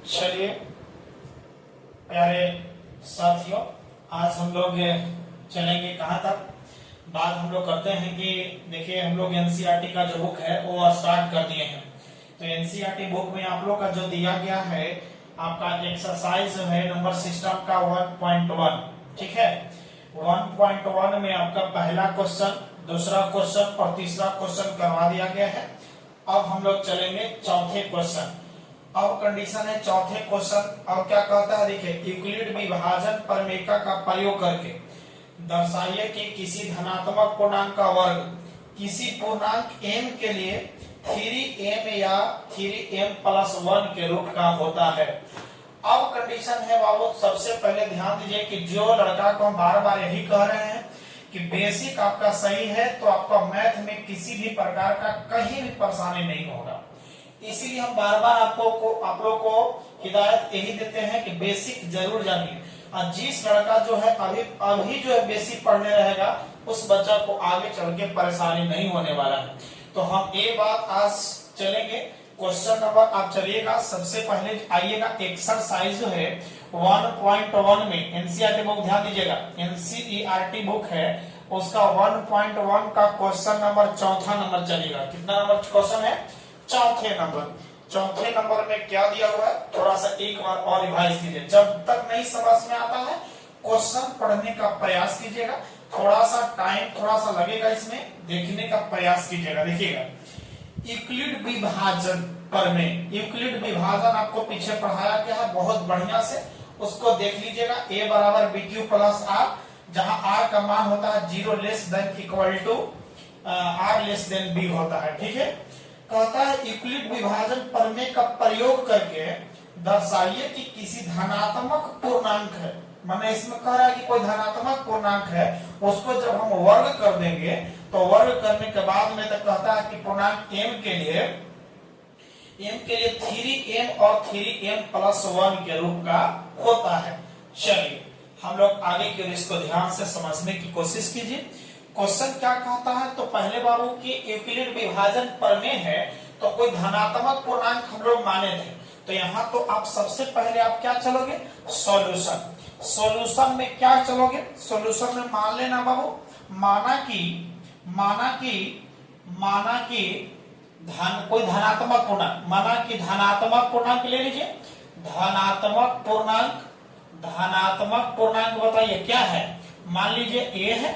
चलिए प्यारे साथियों, आज हम लोग चलेंगे कहाँ तक। बात हम लोग करते हैं कि देखिए हम लोग एनसीईआरटी का जो बुक है वो स्टार्ट कर दिए हैं। तो एनसीईआरटी बुक में आप लोग का जो दिया गया है आपका एक्सरसाइज है नंबर सिस्टम का 1.1, ठीक है। 1.1 में आपका पहला क्वेश्चन, दूसरा क्वेश्चन और तीसरा क्वेश्चन करवा दिया गया है। अब हम लोग चलेंगे चौथे क्वेश्चन। अब कंडीशन है चौथे क्वेश्चन। अब क्या कहता है, देखिए यूक्लिड विभाजन प्रमेय का प्रयोग करके दर्शाइए कि किसी धनात्मक पूर्णांक का वर्ग किसी पूर्णांक m के लिए 3m या 3m+1 के रूप का होता है। अब कंडीशन है बाबू, सबसे पहले ध्यान दीजिए कि जो लड़का को हम बार बार यही कह रहे हैं कि बेसिक आपका सही है तो आपका मैथ में किसी भी प्रकार का कहीं भी परेशानी नहीं होगा। इसीलिए हम बार बार आप लोग को हिदायत यही देते हैं कि बेसिक जरूर जानिए। और जिस लड़का जो है अभी जो है बेसिक पढ़ने रहेगा उस बच्चा को आगे चल के परेशानी नहीं होने वाला है। तो हम ये बात आज चलेंगे। क्वेश्चन नंबर आप चलिएगा, सबसे पहले आइएगा एक्सरसाइज जो है 1.1 में एनसीईआरटी बुक, ध्यान दीजिएगा एनसीईआरटी बुक है उसका 1.1 का क्वेश्चन नंबर चौथा नंबर चलेगा। कितना नंबर क्वेश्चन है? चौथे नंबर। चौथे नंबर में क्या दिया हुआ है थोड़ा सा एक बार और रिवाइज कीजिए। जब तक नहीं समझ में आता है क्वेश्चन पढ़ने का प्रयास कीजिएगा। थोड़ा सा टाइम थोड़ा सा लगेगा, इसमें देखने का प्रयास कीजिएगा। देखिएगा यूक्लिड विभाजन प्रमेय, यूक्लिड विभाजन आपको पीछे पढ़ाया गया है बहुत बढ़िया से, उसको देख लीजिएगा। a बराबर bq प्लस r, जहां r का मान होता है 0 less than equal to r less than b होता है, ठीक है। कहता है यूक्लिड विभाजन प्रमेय का प्रयोग करके दर्शाइए कि किसी धनात्मक पूर्णांक है, माने इसमें कह रहा है कि कोई धनात्मक पूर्णांक है, उसको जब हम वर्ग कर देंगे तो वर्ग करने के बाद में तो कहता है कि पूर्णांक m के लिए 3m और 3m+1 के रूप का होता है। चलिए हम लोग आगे के इसको ध्यान से समझने की कोशिश कीजिए। क्वेश्चन क्या कहता है, तो पहले बाबू की यूक्लिड विभाजन प्रमेय है तो कोई धनात्मक पूर्णांक हम लोग माने थे, तो यहाँ तो आप सबसे पहले आप क्या चलोगे, सॉल्यूशन। सॉल्यूशन में क्या चलोगे, सॉल्यूशन में मान लेना बाबू, माना कि कोई धनात्मक पूर्णांक, माना कि धनात्मक पूर्णांक ले लीजिए। धनात्मक पूर्णांक बताइए क्या है, मान लीजिए a है।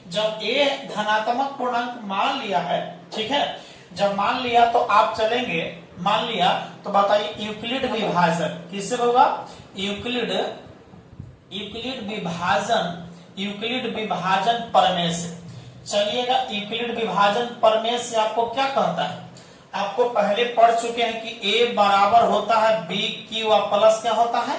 जब a धनात्मक पूर्णांक मान लिया है, ठीक है, जब मान लिया तो आप चलेंगे, मान लिया तो बताइए यूक्लिड विभाजन किससे होगा, यूक्लिड विभाजन प्रमेय से। चलिएगा यूक्लिड विभाजन प्रमेय से आपको क्या कहता है, आपको पहले पढ़ चुके हैं कि a बराबर होता है bq प्लस क्या होता है,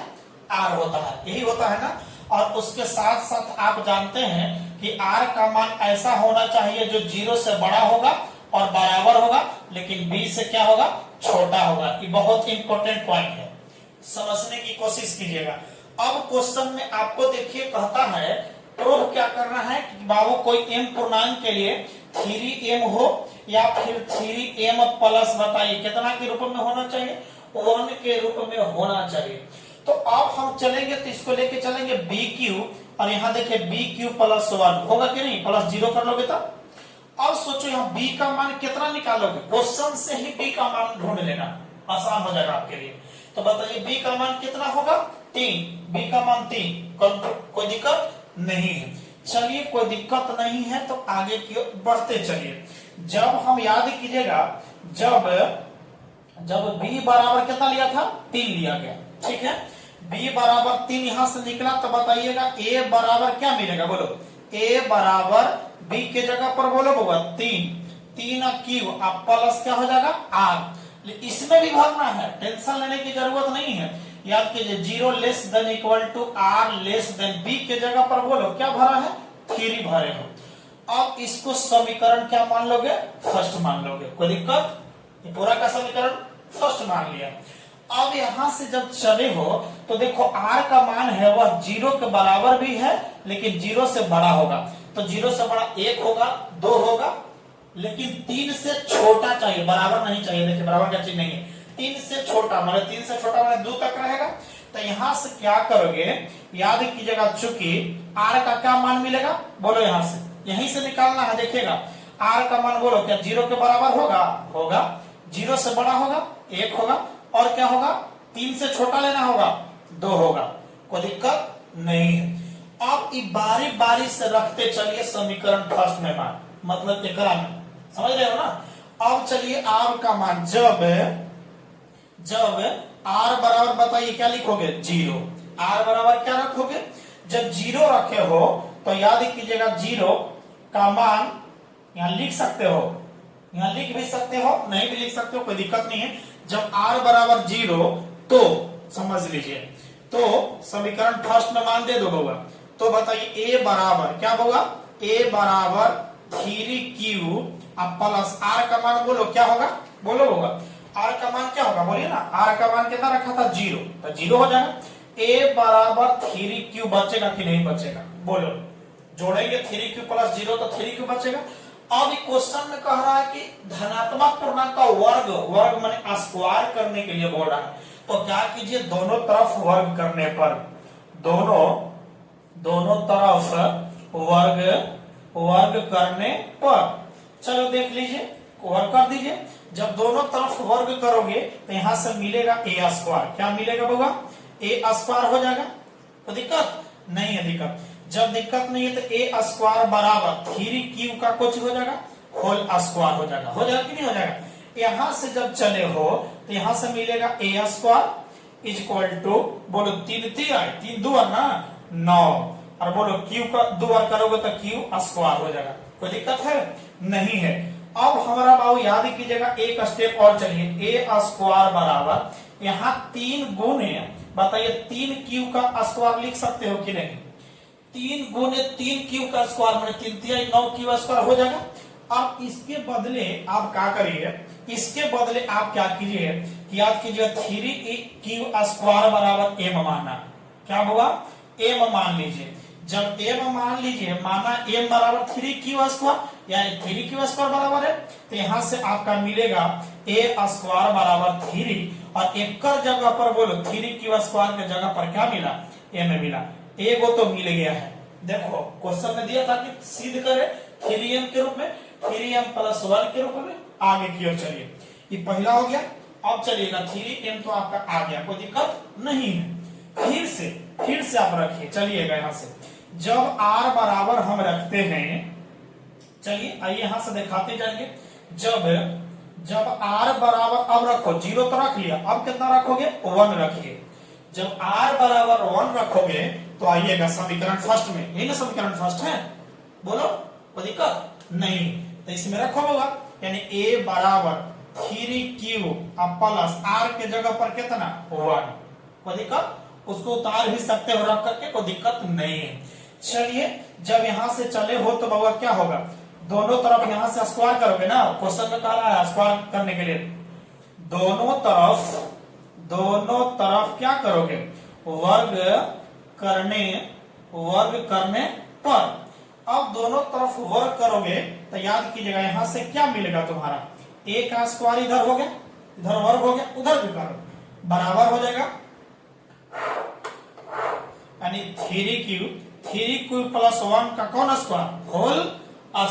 r होता है, यही होता है ना। और उसके साथ साथ आप जानते हैं कि r का मान ऐसा होना चाहिए जो 0 से बड़ा होगा और बराबर होगा, लेकिन b से क्या होगा, छोटा होगा। ये बहुत इंपॉर्टेंट पॉइंट है, समझने की कोशिश कीजिएगा। अब क्वेश्चन में आपको देखिए कहता है प्रूव क्या करना है कि बाबू कोई m पूर्णांक के लिए 3m हो या फिर 3m प्लस, बताइए कितना के रूप में होना चाहिए, 1 के रूप में होना चाहिए। तो अब हम चलेंगे तो इसको लेके चलेंगे bq, और यहाँ देखिए bq+1 होगा कि नहीं, +0 कर लोगे तब। अब सोचो यहाँ b का मान कितना निकालोगे, क्वेश्चन से ही b का मान ढूंढ लेना, आसान हो जाएगा आपके लिए। तो बताइए b का मान कितना होगा, 3, b का मान 3, कोई दिक्कत नहीं है। चलिए कोई दिक्कत नहीं है तो आगे की ओर बढ़ते चलिए। जब हम याद कीजिएगा, जब b बराबर कितना लिया था, 3 लिया गया, ठीक है। b बराबर 3 यहां से निकला तो बताइएगा a बराबर क्या मिलेगा, बोलो a बराबर b के जगह पर बोलो होगा 3 क्यू, आप प्लस क्या हो जाएगा r। इसमें भी भरना है, टेंशन लेने की जरूरत नहीं है। याद कीजिए 0 less than equal to r less than b के जगह पर बोलो क्या भरा है, 3 भरे हो। अब इसको समीकरण क्या मान लोगे, फर्स्ट मान लोगे, कोई दिक्कत, ये पूरा का समीकरण फर्स्ट मान लिया। अब यहां से जब चले हो तो देखो r का मान है वह 0 के बराबर भी है लेकिन 0 से बड़ा होगा, तो 0 से बड़ा 1 होगा, 2 होगा, लेकिन 3 से छोटा चाहिए, बराबर नहीं चाहिए। देखिए बराबर क्या चीज नहीं है, 3 से छोटा, मतलब 3 से छोटा मतलब 2 तक रहेगा। तो यहां से क्या करोगे, याद कीजिएगा, चूंकि r का क्या मान मिलेगा, बोलो यहां से, यहीं से निकालना है। देखिएगा r का मान बोलो, क्या 0 के बराबर होगा, होगा। 0 से बड़ा होगा 1 होगा, और क्या होगा, 3 से छोटा लेना होगा 2 होगा, कोई दिक्कत नहीं है। अब बारी बारी से रखते चलिए समीकरण फर्स्ट में मान, मतलब एकरा में, समझ रहे हो ना। अब चलिए r का मान, जब r बराबर, बताइए क्या लिखोगे, 0। r बराबर क्या रखोगे, जब 0 रखे हो तो याद कीजिएगा 0 का मान यहां लिख सकते हो, यहां लिख भी सकते हो, नहीं भी लिख सकते हो, कोई दिक्कत नहीं है। जब r बराबर 0 तो समझ लीजिए, तो समीकरण फर्स्ट में मान दे दो होगा। तो बताइए a बराबर क्या होगा, a बराबर 3q अब प्लस r का मान बोलो क्या होगा, बोलो होगा r का मान क्या होगा, बोलिए ना। r का मान कितना रखा था, 0, तो 0 हो जाएगा। a बराबर 3q बचेगा कि नहीं बचेगा, बोलो। जोड़ेंगे 3q प्लस 0 तो 3q बचेगा। अब क्वेश्चन में कह रहा है कि धनात्मक पूर्णांक का वर्ग, वर्ग माने स्क्वायर करने के लिए बोल रहा है। तो क्या कीजिए, दोनों तरफ वर्ग करने पर, दोनों तरफ वर्ग करने पर, चलो देख लीजिए, वर्ग कर दीजिए। जब दोनों तरफ वर्ग करोगे तो यहां से मिलेगा a स्क्वायर, क्या मिलेगा होगा, a स्क्वायर हो जाएगा। तो दिक्कत नहीं है, दिक्कत जब दिक्कत नहीं है तो a स्क्वायर बराबर 3q का कुछ हो जाएगा, होल स्क्वायर हो जाएगा, हो जाएगा कि नहीं हो जाएगा। यहां से जब चले हो तो यहां से मिलेगा a square is equal to, बोलो 3 2 ना 9, और बोलो q का 2 बार करोगे तो q स्क्वायर हो जाएगा, कोई दिक्कत है नहीं है। अब हमारा बाबू याद कीजिएगा, एक स्टेप और चलिए, a स्क्वायर बराबर यहाँ 3 गुने, बताइए 3q का स्क्वायर लिख सकते हो कि नहीं, 3 गुने 3q का स्क्वायर माने 3 3 9q स्क्वायर हो जाएगा। अब इसके बदले आप क्या करिए, इसके बदले आप क्या कीजिए कि याद कीजिए 3q स्क्वायर बराबर m मानना, क्या होगा, m मान लीजिए। जब m मान लीजिए, माना m बराबर 3q स्क्वायर, यानी 3q स्क्वायर बराबर है, तो यहां से आपका मिलेगा a स्क्वायर बराबर 3, और एक जगह पर बोलो 3q स्क्वायर के जगह पर क्या मिला, m मिला, एगो तो मिल गया है। देखो क्वेश्चन में दिया था कि सिद्ध करे 3m के रूप में, 3m प्लस 1 के रूप में, आगे की ओर चलिए, ये पहला हो गया। अब चलिएगा 3m तो आपका आ गया, कोई दिक्कत नहीं है। फिर से आप रखिए, चलिएगा यहां से, जब r बराबर हम रखते हैं, चलिए आइए यहां से दिखाते जाएंगे। जब r बराबर, अब रखो 0 तो रख लिया, अब कितना रखोगे, 1 रखिए। जब r बराबर 1 रखोगे तो आइएगा समीकरण फर्स्ट में, यही ना समीकरण फर्स्ट है, बोलो कोई दिक्कत नहीं, तो इसमें रखो होगा, यानी a बराबर 3q अब प्लस r के जगह पर कितना 1, कोई दिक्कत, उसको उतार भी सकते हो रख करके, कोई दिक्कत नहीं है। चलिए जब यहां से चले हो तो बाबा क्या होगा, दोनों तरफ यहां से स्क्वायर करोगे ना, क्वेश्चन में कह रहा है स्क्वायर करने के लिए, दोनों तरफ क्या करोगे, वर्ग करने पर। अब दोनों तरफ वर्ग करोगे तो याद कीजिएगा यहां से क्या मिलेगा तुम्हारा, a का स्क्वायर इधर हो गया, इधर वर्ग हो गया, उधर भी करो, बराबर हो जाएगा, यानी 3q प्लस 1 का कौन स्क्वायर, होल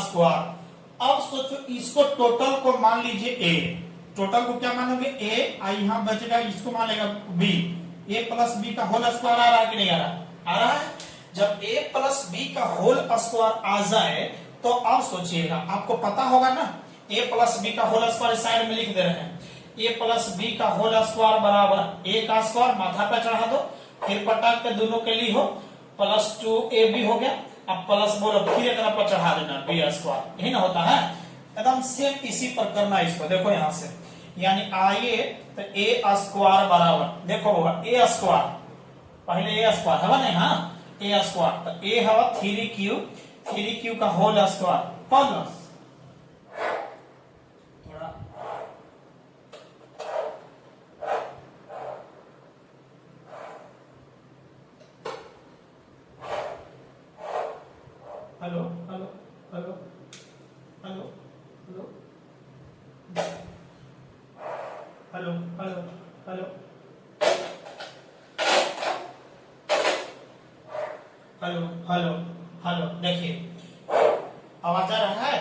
स्क्वायर। अब सोचो इसको टोटल को मान लीजिए a, टोटल को क्या मानोगे a, आई यहां बचेगा, इसको मान लेगा b, a प्लस b का होल स्क्वायर आ रहा है कि नहीं आ रहा, आ रहा है। जब a प्लस b का होल स्क्वायर आ जाए तो अब सोचिएगा, आपको पता होगा ना, a प्लस b का होल स्क्वायर साइड में लिख दे रहे हैं, a प्लस b का होल स्क्वायर बराबर a का स्क्वायर माथा पे चढ़ा दो, फिर पटाक के दोनों के लिए हो, प्लस 2ab हो गया, अब प्लस बोलो फिर एक पर चढ़ा देना b स्क्वायर, यही ना होता है, एकदम सेम इसी पर करना है इसको। देखो यहां से, यानी आइए तो a स्क्वायर बराबर, देखो होगा a स्क्वायर, पहले a स्क्वायर है नहीं, हाँ a स्क्वायर, तो a हवा 3q का होल स्क्वायर प्लस, थोड़ा hello hello hello hello hello hello hello hello hello hello, देखिए आवाज आ रहा है।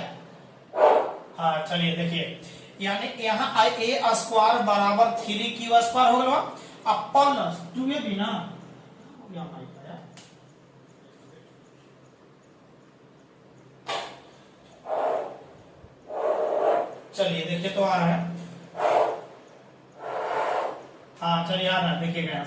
हाँ चलिए देखिए, यानी यहाँ ए स्क्वायर बराबर 3q स्क्वायर हो गया, अब प्लस 2a भी ना, चलिए देखिए तो आ रहा है। हाँ चलिए आ रहा है, देखिएगा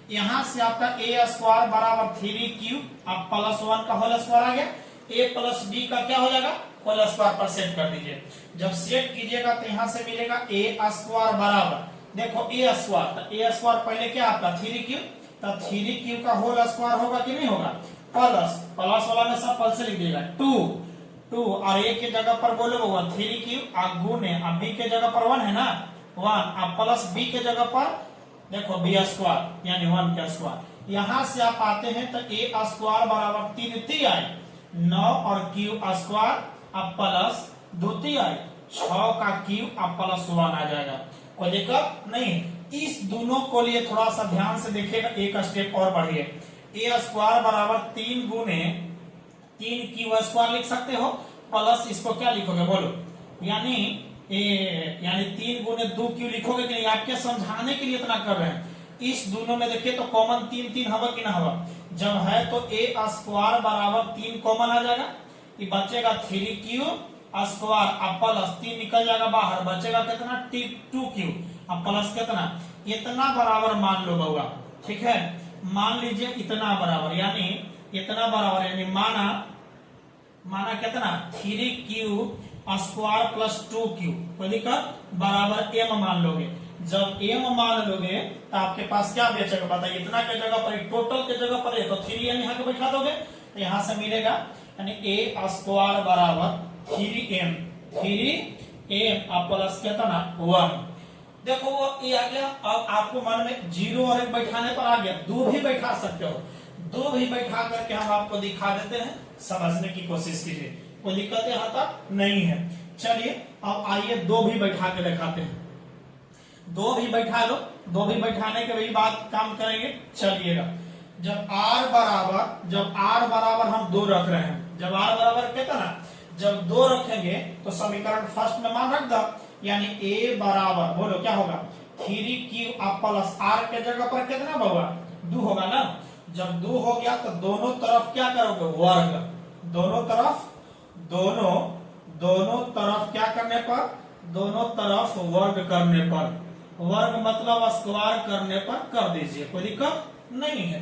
यहाँ से आपका ए स्क्वायर बराबर 3q, अब +1 का होल स्क्वायर आ गया, a प्लस बी का क्या हो जाएगा, होल स्क्वायर पर सेट कर दीजिए। जब सेट कीजिएगा तो यहाँ से मिलेगा ए स्क्वायर बराबर, देखो ए स्क्वायर पहले क्या आपका 3q, तो 3q का होल स्क्वायर होगा कि नहीं होगा, प्लस वाला में सब पल से लिख दीजिएगा 2 और a की जगह पर बोलोगे 3q, आप गुने अब b के जगह पर 1 है ना 1, अब प्लस b के जगह पर देखो b स्क्वायर यानी 1 का स्क्वायर। यहाँ से आप आते हैं तो ए स्क्वायर बराबर 3 आए 9 और क्यू स्क्वायर अब प्लस 2 आए 6 का क्यू अब +1 आ जाएगा, कोई दिक्कत नहीं। इस दोनों को लिए थोड़ा सा ध्यान से देखिएगा, एक स्टेप और बढ़िए, ए स्क्वायर बराबर 3 गुने 3q स्क्वायर लिख सकते हो, प्लस इसको क्या लिखोगे बोलो, यानी 3 गुने 2q लिखोगे कि नहीं, आपके समझाने के लिए इतना कर रहे हैं। इस दोनों में देखिए तो कॉमन 3 हवा कि ना हवा, जब है तो ए स्क्वायर बराबर 3 कॉमन आ जाएगा, ये बचेगा 3q स्क्वायर अब प्लस 3 निकल जाएगा बाहर, बचेगा कितना 2q अब प्लस कितना, इतना बराबर मान लो बउआ, ठीक है मान लीजिए इतना बराबर, यानी इतना बराबर यानी माना कितना 3q स्क्वायर प्लस 2q, कोई दिक्कत बराबर m मान लोगे। जब m मान लोगे तो आपके पास क्या बचेगा बताइए, इतना के जगह पर टोटल के जगह पर है तो 3m यहाँ के बैठा दोगे तो यहाँ से मिलेगा, यानी a स्क्वायर बराबर 3m अब प्लस कितना 1, देखो वो ये आ गया। अब आपको मन में 0 और 1 बैठाने पर आ गया, 2 भी बैठा सकते हो, 2 भी बैठा करके हम आपको दिखा देते हैं, समझने की कोशिश कीजिए, कोई दिक्कत यहाँ तक नहीं है। चलिए अब आइए 2 भी बैठा के दिखाते हैं, 2 भी बैठा लो, 2 भी बैठाने के वही बात काम करेंगे। चलिएगा जब r बराबर हम 2 रख रहे हैं, जब r बराबर कितना, जब 2 रखेंगे तो समीकरण फर्स्ट में मान रख दो, यानी a बराबर बोलो क्या होगा 3q अब प्लस r के जगह पर कितना होगा 2 होगा ना, जब 2 हो गया तो दोनों तरफ क्या करोगे वर्ग, दोनों तरफ क्या करने पर, दोनों तरफ वर्ग करने पर, वर्ग मतलब स्क्वायर करने पर कर दीजिए, कोई दिक्कत नहीं है।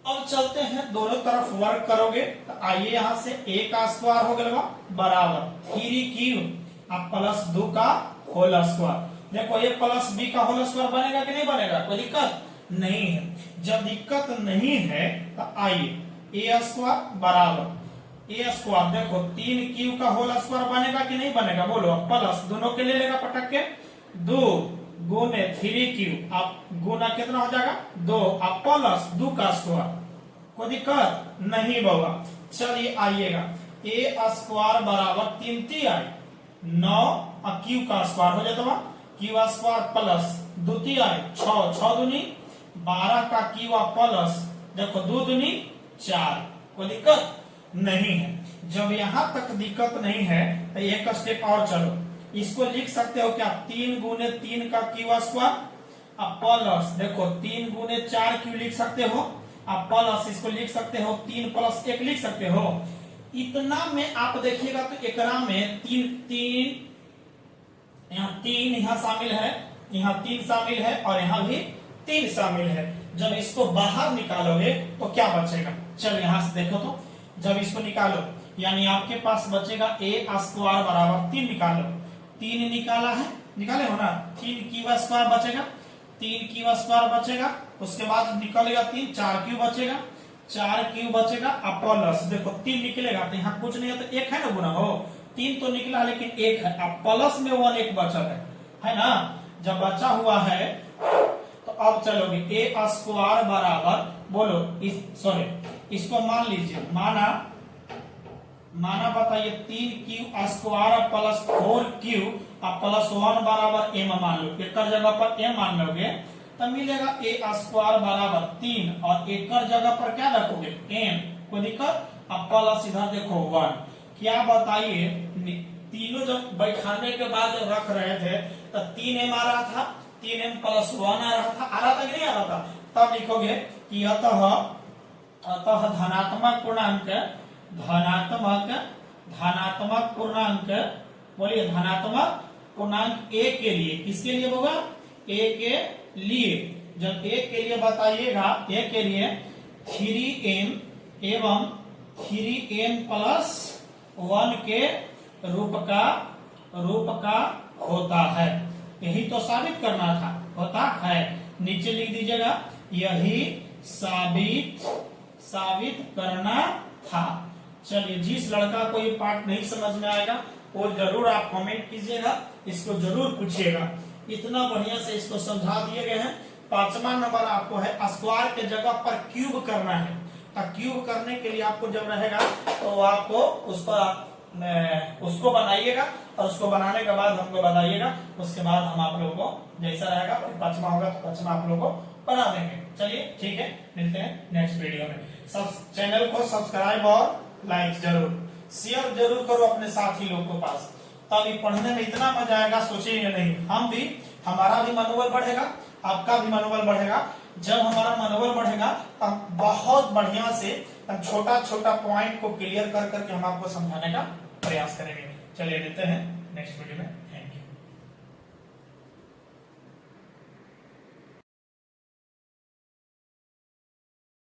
अब चलते हैं, दोनों तरफ वर्ग करोगे तो आइए यहाँ से a का स्क्वायर हो गया बराबर 3q अब प्लस 2 का होल स्क्वायर, देखो ये प्लस b का होल स्क्वायर बनेगा कि नहीं बनेगा, कोई दिक्कत नहीं है। जब दिक्कत नहीं है तो आइए a स्क्वायर बराबर ए स्क्वायर, देखो 3q का होल स्क्वायर बनेगा कि नहीं बनेगा बोलो, प्लस दोनों के ले लेगा पटक के 2 गुने 3q अब गुना कितना हो जाएगा 2 अब प्लस 2 का स्क्वायर, कोई दिक्कत नहीं बाबा। चलिए आइएगा ए स्क्वायर बराबर 3 आए 9 और q का स्क्वायर हो जाता है, q स्क्वायर प्लस 2 आए 6 दूनी 12 का q प्लस देखो 2 दूनी 4, कोई दिक्कत नहीं है। जब यहां तक दिक्कत नहीं है तो एक स्टेप और चलो, इसको लिख सकते हो क्या 3 गुने 3 का क्यू स्क्वायर अब प्लस देखो 3 गुने 4q लिख सकते हो, अब प्लस इसको लिख सकते हो 3 प्लस 1 लिख सकते हो। इतना में आप देखिएगा तो एकरा में 3 यहाँ शामिल है, यहाँ 3 शामिल है और यहाँ भी 3 शामिल है। जब इसको बाहर निकालोगे तो क्या बचेगा, चल यहां से देखो तो, जब इसको निकालो यानी आपके पास बचेगा ए स्क्वायर बराबर 3 निकालो, 3 निकाला है, निकाले हो ना, 3q स्क्वायर बचेगा, 3q स्क्वायर बचेगा, उसके बाद निकलेगा 3 4q बचेगा, 4q बचेगा अब प्लस देखो 3 निकलेगा तो यहाँ कुछ नहीं है तो 1 है ना गुना हो, 3 तो निकला लेकिन 1 है, अब प्लस में 1 बचल है ना। जब बचा हुआ है तो अब चलोगे ए स्क्वायर बराबर बोलो इसको मान लीजिए, माना बताइए 3q स्क्वायर प्लस 4q अब प्लस 1 बराबर m मान लो, एक जगह पर m मान लोगे तब मिलेगा ए स्क्वायर बराबर 3 और एकर जगह पर क्या रखोगे m, कोई दिक्कत। अब प्लस इधर देखो 1। क्या बताइए, तीनों जब बैठाने के बाद जब रख रहे थे तो 3m आ रहा था, 3m प्लस 1 आ रहा था कि नहीं आ रहा था। तब लिखोगे कि अतः धनात्मक पूर्णांक बोलिए धनात्मक पूर्णांक a के लिए, किसके लिए होगा a के लिए। जब a के लिए बताइएगा, a के लिए 3m एवं 3m प्लस 1 के रूप का होता है। यही तो साबित करना था, होता है। नीचे लिख दीजिएगा यही साबित करना था। चलिए, जिस लड़का को ये पार्ट नहीं समझ में आएगा वो जरूर आप कमेंट कीजिएगा, इसको जरूर पूछिएगा। इतना बढ़िया से इसको समझा दिए गए हैं। 5वां नंबर आपको है स्क्वायर के जगह पर क्यूब करना है। क्यूब करने के लिए आपको जब रहेगा तो आपको उसको बनाइएगा और उसको बनाने के बाद हमको बताइएगा। उसके बाद हम आप लोगों को जैसा रहेगा, फिर 5वां होगा तो 5वां आप लोगों को बना देंगे। चलिए ठीक है, मिलते हैं नेक्स्ट वीडियो में। सब चैनल को सब्सक्राइब और लाइक जरूर, शेयर जरूर करो अपने साथी लोग के पास। तभी पढ़ने में इतना मजा आएगा, सोचेंगे नहीं। हमारा भी मनोबल बढ़ेगा, आपका भी मनोबल बढ़ेगा। जब हमारा मनोबल बढ़ेगा तब बहुत बढ़िया से छोटा छोटा पॉइंट को क्लियर कर करके हम आपको समझाने का प्रयास करेंगे। चलिए मिलते हैं नेक्स्ट वीडियो में।